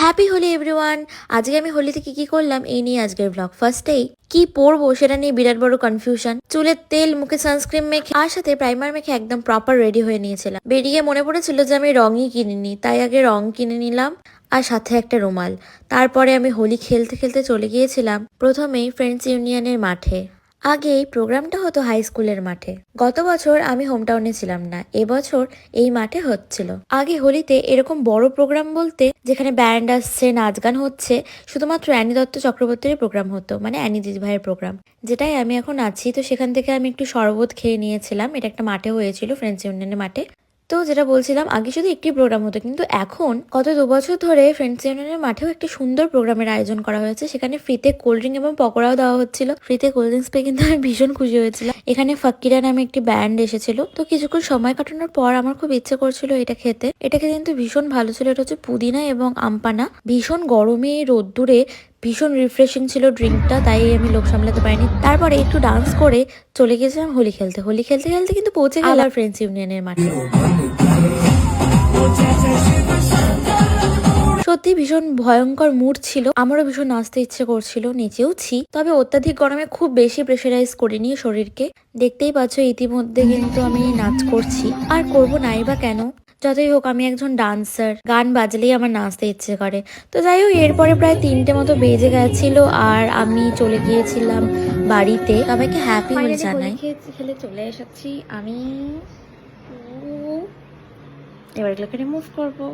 Happy Holi everyone. আজকে আমি হোলিতে কি করলাম এই নিয়ে আজকের ব্লগ। ফার্স্টেই কি পরবো সেটা নিয়ে বিরাট বড় কনফিউশন। চুলের তেল, মুখে সানস্ক্রিন মেখে আর সাথে প্রাইমার মেখে একদম প্রপার রেডি হয়ে নিয়েছিলাম। বেরিয়ে মনে পড়েছিল যে আমি রঙই কিনিনি, তাই আগে রং কিনে নিলাম আর সাথে একটা রুমাল। তারপরে আমি হোলি খেলতে খেলতে চলে গিয়েছিলাম প্রথমেই ফ্রেন্ডস ইউনিয়নের মাঠে। আগে এই প্রোগ্রামটা হতো হাই স্কুলের মাঠে। গত বছর আমি হোম টাউনে ছিলাম না, এবছর এই মাঠে হচ্ছিল। আগে হোলিতে এরকম বড় প্রোগ্রাম বলতে যেখানে ব্যান্ড আসছে, নাচ গান হচ্ছে, শুধুমাত্র অ্যানি দত্ত চক্রবর্তীর প্রোগ্রাম হতো, মানে অ্যানি দিদিভাইয়ের প্রোগ্রাম, যেটাই আমি এখন আছি। তো সেখান থেকে আমি একটু শরবত খেয়ে নিয়েছিলাম। এটা একটা মাঠে হয়েছিল, ফ্রেন্ডস ইউনিয়নের মাঠে। তো যেটা বলছিলাম, আগে শুধু একটি প্রোগ্রাম হতো, কিন্তু এখন গত 2 বছর ধরে ফ্রেন্ডস ইউনিয়নের মাঠেও একটি সুন্দর প্রোগ্রামের আয়োজন করা হয়েছে। সেখানে ফ্রিতে কোল্ড ড্রিঙ্ক এবং পকোড়াও দেওয়া হচ্ছিল। ফ্রিতে কোল্ড ড্রিঙ্কস পেয়ে কিন্তু আমি ভীষণ খুশি হয়েছিলাম। এখানে ফাক্কিরা নামে একটি ব্যান্ড এসেছিল। তো কিছুক্ষণ সময় কাটানোর পর আমার খুব ইচ্ছে করছিল এটা খেতে। এটাকে কিন্তু ভীষণ ভালো ছিল। এটা হচ্ছে পুদিনা এবং আমপানা। ভীষণ গরমে রোদ্দুরে ভীষণ রিফ্রেশিং ছিল ড্রিঙ্কটা, তাই আমি লোক সামলাতে পারিনি। তারপরে একটু ডান্স করে চলে গেছিলাম হোলি খেলতে। হোলি খেলতে খেলতে কিন্তু পৌঁছে গেলাম ফ্রেন্ডস ইউনিয়নের মাঠে। সত্যি ভীষণ ভয়ঙ্কর মুড ছিল। আমারও ভীষণ নাচতে ইচ্ছে করছিল, নেচেওছি। তবে অত্যাধিক গরমে খুব বেশি প্রেশারাইজ করিনি শরীরকে। দেখতেই পাচ্ছ ইতিমধ্যে কিন্তু আমি নাচ করছি, আর করব নাই বা কেন। যতই হোক আমি একজন ডান্সার, গান বাজলেই আমার নাচতে ইচ্ছে করে। তো যাই হোক, এরপরে প্রায় 3টে মতো বেজে গেছিল আর আমি চলে গিয়েছিলাম বাড়িতে। সবাইকে হ্যাপি হোলি জানাই। খেলে চলে এসেছি আমি। এবার এগুলোকে রিমুভ করবো।